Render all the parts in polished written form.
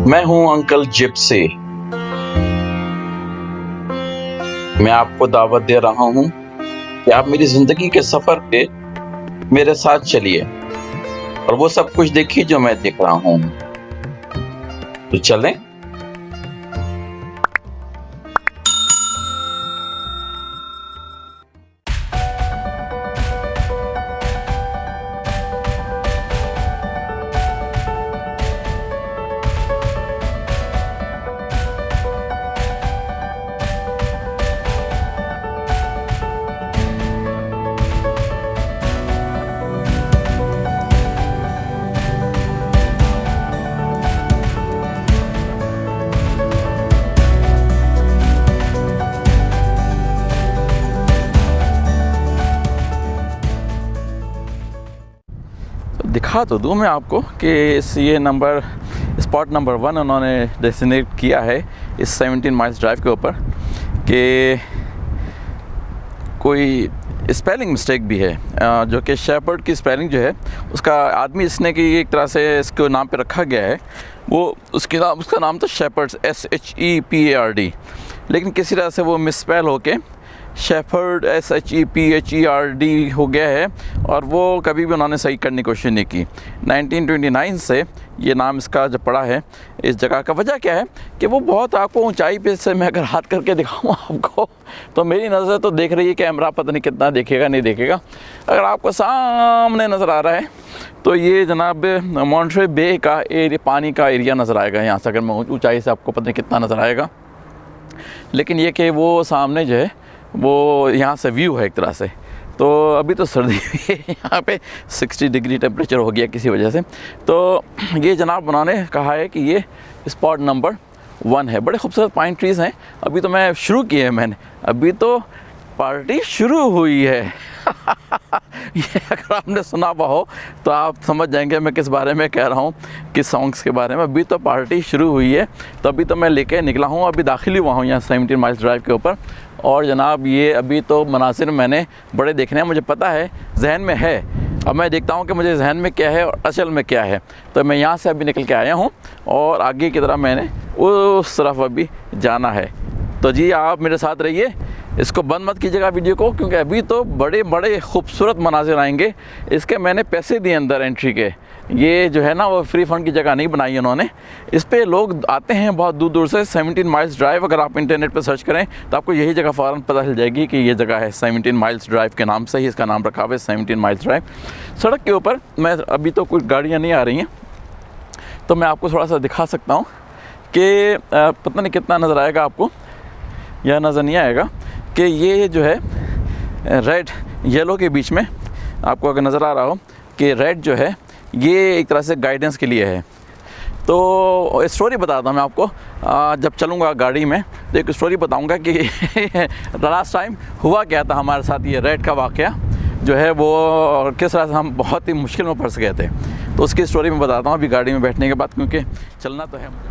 मैं हूं uncle Gypsy. मैं आपको दावत दे रहा हूं कि आप मेरी जिंदगी के सफर पे मेरे साथ चलिए और वो सब कुछ देखिए जो मैं देख रहा हूं। तो चलें। दिखा तो दूँ मैं आपको कि ये स्पॉट नंबर 1 उन्होंने डेजिग्नेट किया है इस 17 माइल्स ड्राइव के ऊपर कि कोई स्पेलिंग मिस्टेक भी है, जो कि शेपर्ड की स्पेलिंग जो है उसका आदमी इसने की एक तरह से इसको नाम पे रखा गया है, वो उसका नाम था शेपर्ड्स SHEPARD, लेकिन किसी तरह से वो मिसस्पेल होके शेफर्ड SHEPHERD हो गया है और वो कभी भी उन्होंने सही करने की कोशिश नहीं की। 1929 से ये नाम इसका जो पड़ा है इस जगह का। वजह क्या है कि वो बहुत आपको ऊंचाई पे से मैं अगर हाथ करके दिखाऊँ आपको तो मेरी नज़र तो देख रही है, कैमरा पता नहीं कितना देखेगा नहीं देखेगा। अगर आपको सामने नज़र आ रहा है तो ये जनाब मॉन्ट्रे बे का एरिया, पानी का एरिया नज़र आएगा यहाँ से। अगर मैं ऊँचाई से आपको पता नहीं कितना नज़र आएगा, लेकिन ये कि वो सामने जो है वो यहाँ से व्यू है एक तरह से। तो अभी तो सर्दी है यहाँ पे 60 डिग्री टेम्परेचर हो गया किसी वजह से। तो ये जनाब उन्होंने कहा है कि ये स्पॉट नंबर 1 है। बड़े खूबसूरत पाइन ट्रीज़ हैं। अभी तो मैं शुरू किए हैं मैंने, अभी तो पार्टी शुरू हुई है ये अगर आपने सुना हुआ हो तो आप समझ जाएंगे मैं किस बारे में कह रहा हूँ, किस सॉन्ग्स के बारे में। अभी तो पार्टी शुरू हुई है। तो अभी तो मैं लेके निकला हूँ, अभी दाखिल हुआ हूँ यहाँ 17 माइल्स ड्राइव के ऊपर। और जनाब ये अभी तो मनासिर मैंने बड़े देखने हैं, मुझे पता है, जहन में है। अब मैं देखता हूँ कि मुझे जहन में क्या है और असल में क्या है। तो मैं यहाँ से अभी निकल के आया हूँ और आगे की तरफ मैंने उस तरफ अभी जाना है। तो जी आप मेरे साथ रहिए, इसको बंद मत कीजिएगा वीडियो को, क्योंकि अभी तो बड़े बड़े खूबसूरत मनाजिर आएंगे। इसके मैंने पैसे दिए अंदर एंट्री के। ये जो है ना वो फ्री फंड की जगह नहीं बनाई उन्होंने। इस पे लोग आते हैं बहुत दूर दूर से। 17 माइल्स ड्राइव अगर आप इंटरनेट पे सर्च करें तो आपको यही जगह फ़ौरन पता चल जाएगी कि ये जगह है। 17 माइल्स ड्राइव के नाम से ही इसका नाम रखा हुआ है 17 माइल्स ड्राइव। सड़क के ऊपर मैं अभी तो कुछ गाड़ियाँ नहीं आ रही हैं, तो मैं आपको थोड़ा सा दिखा सकता हूँ कि पता नहीं कितना नज़र आएगा आपको, यह नज़र नहीं आएगा कि ये जो है रेड येलो के बीच में आपको अगर नज़र आ रहा हो कि रेड जो है ये एक तरह से गाइडेंस के लिए है। तो स्टोरी बताता हूँ मैं आपको। जब चलूँगा गाड़ी में तो एक स्टोरी बताऊँगा कि लास्ट टाइम हुआ क्या था हमारे साथ। ये रेड का वाक़या जो है वो किस तरह से हम बहुत ही मुश्किल में फंस गए थे, तो उसकी स्टोरी मैं बताता हूँ अभी गाड़ी में बैठने के बाद, क्योंकि चलना तो है मुझे।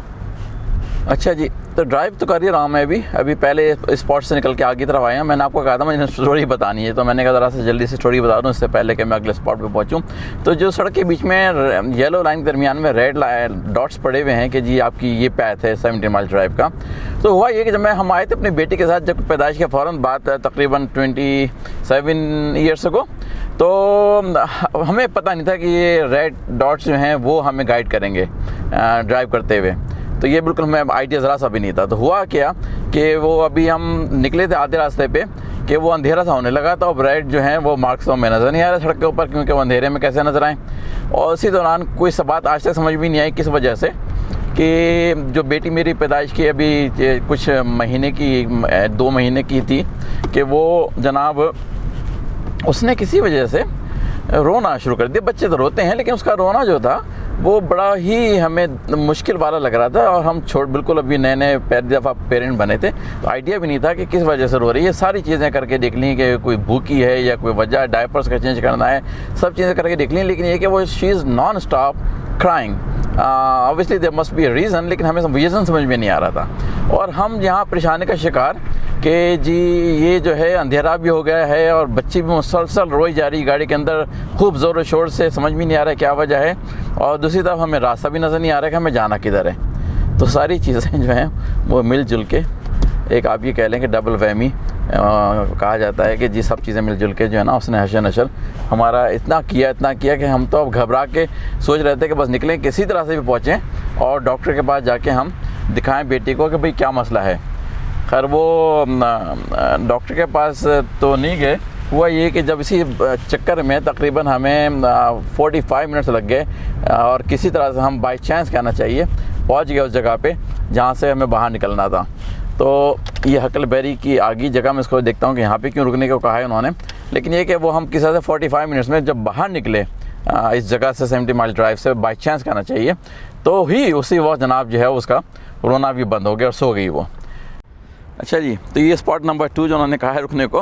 अच्छा जी, तो ड्राइव तो कर ही रहा हूँ मैं अभी पहले स्पॉट से निकल के आगे तरफ आया। मैंने आपको कहा था मुझे स्टोरी बतानी है, तो मैंने कहा ज़रा से जल्दी से स्टोरी बता दूँ इससे पहले कि मैं अगले स्पॉट पे पहुँचूँ। तो जो सड़क के बीच में येलो लाइन के दरमियान में रेड डॉट्स पड़े हुए हैं कि जी आपकी ये पैथ है 17 माइल ड्राइव का। तो हुआ ये कि जब हम आए थे अपनी बेटी के साथ, जब पैदाइश के फ़ौरन बात है तकरीबन 27 ईयर्स को, तो हमें पता नहीं था कि ये रेड डॉट्स जो हैं वो हमें गाइड करेंगे ड्राइव करते हुए। तो ये बिल्कुल हमें आइडिया ज़रा सा भी नहीं था। तो हुआ क्या कि वो अभी हम निकले थे आधे रास्ते पे कि वो अंधेरा सा होने लगा, तो अब रेड जो हैं वो मार्क्स हमें नज़र नहीं आ रहा सड़क के ऊपर, क्योंकि वो अंधेरे में कैसे नज़र आए। और उसी दौरान कोई सब बात आज तक समझ भी नहीं आई किस वजह से कि जो बेटी मेरी पैदाइश की अभी कुछ महीने की 2 महीने की थी कि वो जनाब उसने किसी वजह से रोना शुरू कर दिया। बच्चे तो रोते हैं, लेकिन उसका रोना जो था वो बड़ा ही हमें मुश्किल वाला लग रहा था। और हम बिल्कुल अभी नए नए पहली दफ़ा पेरेंट बने थे, तो आइडिया भी नहीं था कि किस वजह से रो रही है। सारी चीज़ें करके देख ली कि कोई भूखी है या कोई वजह, डायपर्स का चेंज करना है, सब चीज़ें करके देख ली, लेकिन ये कि वो she is non stop crying. Obviously there must be a reason, लेकिन हमें रीज़न समझ में नहीं आ रहा था। और हम यहाँ परेशानी का शिकार कि जी ये जो है अंधेरा भी हो गया है और बच्ची भी मुसलसल रोई जा रही गाड़ी के अंदर खूब ज़ोर शोर से, समझ भी नहीं आ रहा है क्या वजह है। और दूसरी तरफ हमें रास्ता भी नज़र नहीं आ रहा है कि हमें जाना किधर है। तो सारी चीज़ें जो हैं वो मिलजुल के एक आप ये कह लें कि डबल वहमी कहा जाता है कि जी सब चीज़ें मिलजुल के जो है ना उसने हशर नशर हमारा इतना किया कि हम तो अब घबरा के सोच रहे थे कि बस निकलें किसी तरह से भी पहुँचें और डॉक्टर के पास जाके हम दिखाएं बेटी को कि भाई क्या मसला है। खैर वो डॉक्टर के पास तो नहीं गए। हुआ ये कि जब इसी चक्कर में तकरीबन हमें 45 मिनट्स लग गए और किसी तरह से हम बाई चांस कहना चाहिए पहुंच गए उस जगह पे जहां से हमें बाहर निकलना था। तो ये हकलबेरी की आगे जगह मैं इसको देखता हूँ कि यहाँ पे क्यों रुकने को कहा है उन्होंने, लेकिन ये कि वो हम किसी तरह से 45 मिनट्स में जब बाहर निकले इस जगह से 70 माइल ड्राइव से बाई चांस कहना चाहिए, तो ही उसी वक्त जनाब जो है उसका रोना भी बंद हो गया और सो गई वो। अच्छा जी, तो ये स्पॉट नंबर 2 जो उन्होंने कहा है रुकने को,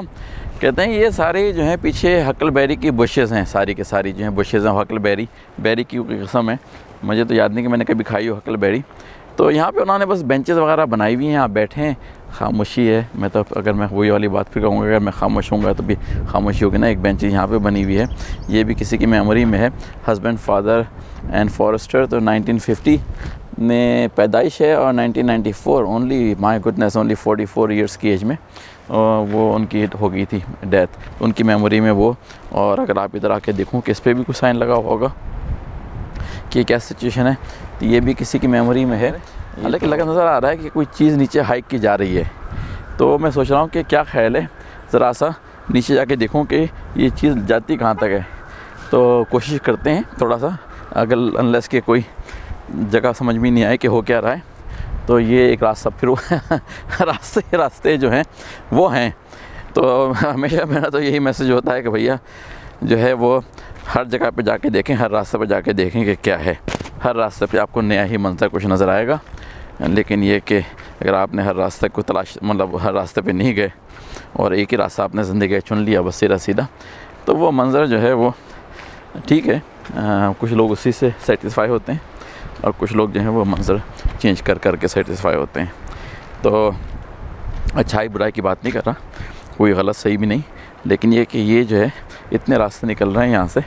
कहते हैं ये सारे जो हैं पीछे हकलबेरी की बुशेज़ हैं, सारी के सारी जो हैं बुशेज़ हैं हकलबेरी की किस्म है। मुझे तो याद नहीं कि मैंने कभी खाई हो हकलबेरी। तो यहाँ पे उन्होंने बस बेंचेस वगैरह बनाई हुई हैं, आप बैठे हैं, खामोशी है। मैं तो अगर मैं वही वाली बात फिर कहूँगा अगर मैं खामोश हूँगा तो भी खामोशी होगी ना। एक बेंच यहाँ पे बनी हुई है, ये भी किसी की मेमोरी में है। हस्बैंड फादर एंड फॉरेस्टर, तो 1950 में पैदाइश है और 1994 only, my goodness, only 44 years की एज में वो उनकी हो गई थी डेथ, उनकी मेमोरी में वो। और अगर आप इधर आके देखूँ कि इस पर भी कुछ साइन लगा होगा कि क्या सिचुएशन है, तो ये भी किसी की मेमोरी में है। हालांकि लगा नज़र आ रहा है कि कोई चीज़ नीचे हाइक की जा रही है। तो मैं सोच रहा हूँ कि क्या ख्याल है, ज़रा सा नीचे जाके देखूँ कि ये चीज़ जाती कहाँ तक है। तो कोशिश करते हैं थोड़ा सा, अगर अनलेस के कोई जगह समझ में नहीं आए कि हो क्या रहा है। तो ये एक रास्ता फिर रास्ते जो हैं वो हैं। तो हमेशा मेरा तो यही मैसेज होता है कि भैया जो है वो हर जगह पे जाके देखें, हर रास्ते पे जाके देखें कि क्या है। हर रास्ते पे आपको नया ही मंजर कुछ नज़र आएगा, लेकिन ये कि अगर आपने हर रास्ते को तलाश, मतलब हर रास्ते पे नहीं गए और एक ही रास्ता आपने ज़िंदगी चुन लिया बस सीधा, तो वो मंज़र जो है वो ठीक है। कुछ लोग उसी से सेटिस्फाई होते हैं और कुछ लोग जो हैं वो मंज़र चेंज कर के सेटिस्फाई होते हैं। तो अच्छाई बुराई की बात नहीं कर रहा, कोई गलत सही भी नहीं, लेकिन ये कि ये जो है इतने रास्ते निकल रहे हैं यहाँ से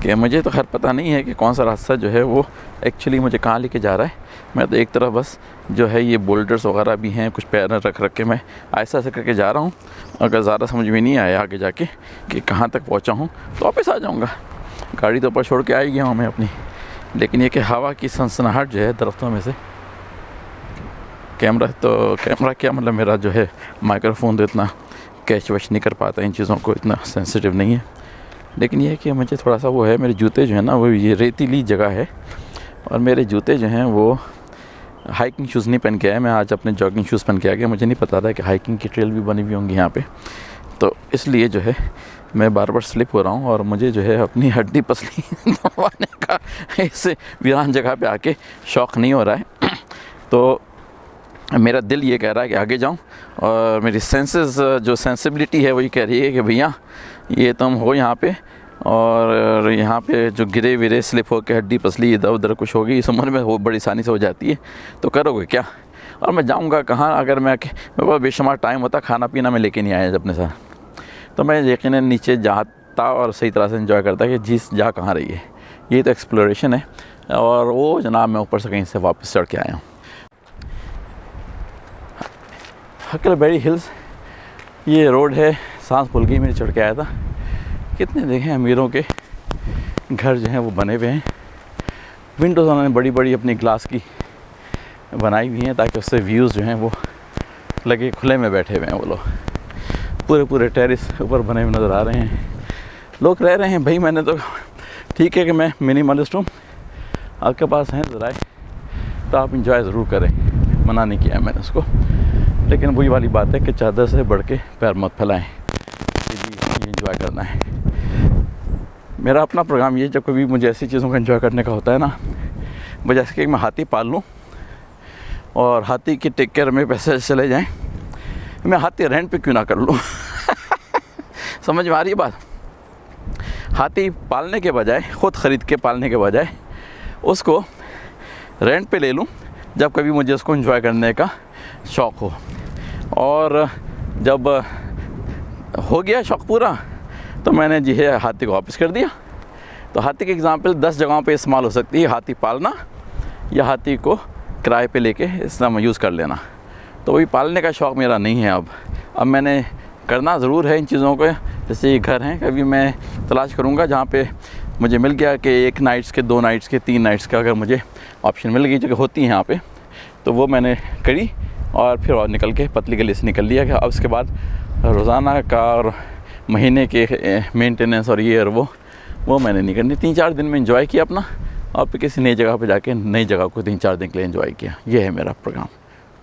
कि मुझे तो खैर पता नहीं है कि कौन सा रास्ता जो है वो एक्चुअली मुझे कहाँ लेके जा रहा है। मैं तो एक तरफ बस जो है ये बोल्डर्स वगैरह भी हैं, कुछ पैर रख के मैं ऐसा करके जा रहा हूँ। अगर ज़्यादा समझ में नहीं आया आगे जाके कि कहाँ तक पहुँचा हूँ तो वापस आ जाऊँगा, गाड़ी तो ऊपर छोड़ के आ ही गया हूँ मैं अपनी। लेकिन ये कि हवा की सनसनाहट जो है दरख्तों में से, कैमरा क्या मतलब मेरा जो है माइक्रोफोन तो इतना कैच वैच नहीं कर पाता, इन चीज़ों को इतना सेंसिटिव नहीं है। लेकिन ये है कि मुझे थोड़ा सा वो है, मेरे जूते जो है ना वो ये रेतीली जगह है और मेरे जूते जो हैं वो हाइकिंग शूज़ नहीं पहन के आया मैं, आज अपने जॉगिंग शूज़ पहन के आ गया। मुझे नहीं पता था कि हाइकिंग की ट्रेल भी बनी हुई होंगी यहाँ पे, तो इसलिए जो है मैं बार बार स्लिप हो रहा हूँ और मुझे जो है अपनी हड्डी पसली दबाने का इस वीरान जगह पे आके शौक़ नहीं हो रहा है। तो मेरा दिल ये कह रहा है कि आगे जाऊं और मेरी सेंसेस जो सेंसिबिलिटी है वही कह रही है कि भैया ये तुम हो यहाँ पे और यहाँ पे जो गिरे विरे स्लिप हो के हड्डी पसली इधर उधर कुछ होगी, इस उम्र में वो बड़ी आसानी से हो जाती है, तो करोगे क्या। और मैं जाऊँगा कहाँ, अगर मेरे पास बेशुमार टाइम होता, खाना पीना मैं लेके नहीं आया अपने साथ, तो मैं यकीनन नीचे जाता और सही तरह से एंजॉय करता कि जी जा कहाँ रही है। ये तो एक्सप्लोरेशन है और वो जनाब मैं ऊपर से कहीं से वापस चढ़ के आया हूँ। हकलबेरी हिल्स ये रोड है, सांस फूल गई मेरी, चढ़ के आया था। कितने देखें अमीरों के घर जो हैं वो बने हुए हैं, विंडोज़ उन्होंने बड़ी बड़ी अपनी ग्लास की बनाई हुई हैं ताकि उससे व्यूज़ जो हैं वो लगे खुले में बैठे हुए हैं वो लोग। पूरे टेरिस ऊपर बने हुए नज़र आ रहे हैं, लोग रह रहे हैं। भाई मैंने तो ठीक है कि मैं मिनिमलिस्ट हूँ, आपके पास हैं ज़रा तो आप इंजॉय ज़रूर करें, मना नहीं किया मैंने उसको। लेकिन वही वाली बात है कि चादर से बढ़ के पैर मत फैलाएं, ये इंजॉय करना है। मेरा अपना प्रोग्राम ये, जब कभी मुझे ऐसी चीज़ों का एंजॉय करने का होता है ना, वजह से कि मैं हाथी पाल लूँ और हाथी की टेक केयर में पैसे चले जाएं, मैं हाथी रेंट पे क्यों ना कर लूँ। समझ में आ रही है बात। हाथी पालने के बजाय, ख़ुद ख़रीद के पालने के बजाय उसको रेंट पे ले लूँ जब कभी मुझे उसको एंजॉय करने का शौक़ हो। और जब हो गया शौक़ पूरा तो मैंने जी है हाथी को वापस कर दिया। तो हाथी की एग्ज़ाम्पल 10 जगहों पे इस्तेमाल हो सकती है, हाथी पालना या हाथी को किराए पे लेके इस तरह यूज़ कर लेना। तो वही पालने का शौक़ मेरा नहीं है अब मैंने करना ज़रूर है इन चीज़ों को। जैसे ये घर हैं, कभी मैं तलाश करूँगा जहाँ पे मुझे मिल गया कि 1 नाइट्स के 2 नाइट्स के 3 नाइट्स का अगर मुझे ऑप्शन मिल गई, जो कि होती हैं यहाँ पे, तो वो मैंने करी और फिर और निकल के पतली गली से निकल लिया कि अब उसके बाद रोज़ाना का और महीने के मेंटेनेंस और ये और वो मैंने नहीं करनी। 3-4 दिन में एंजॉय किया अपना, और फिर किसी नई जगह पे जाके नई जगह को 3-4 दिन के लिए एंजॉय किया। ये है मेरा प्रोग्राम।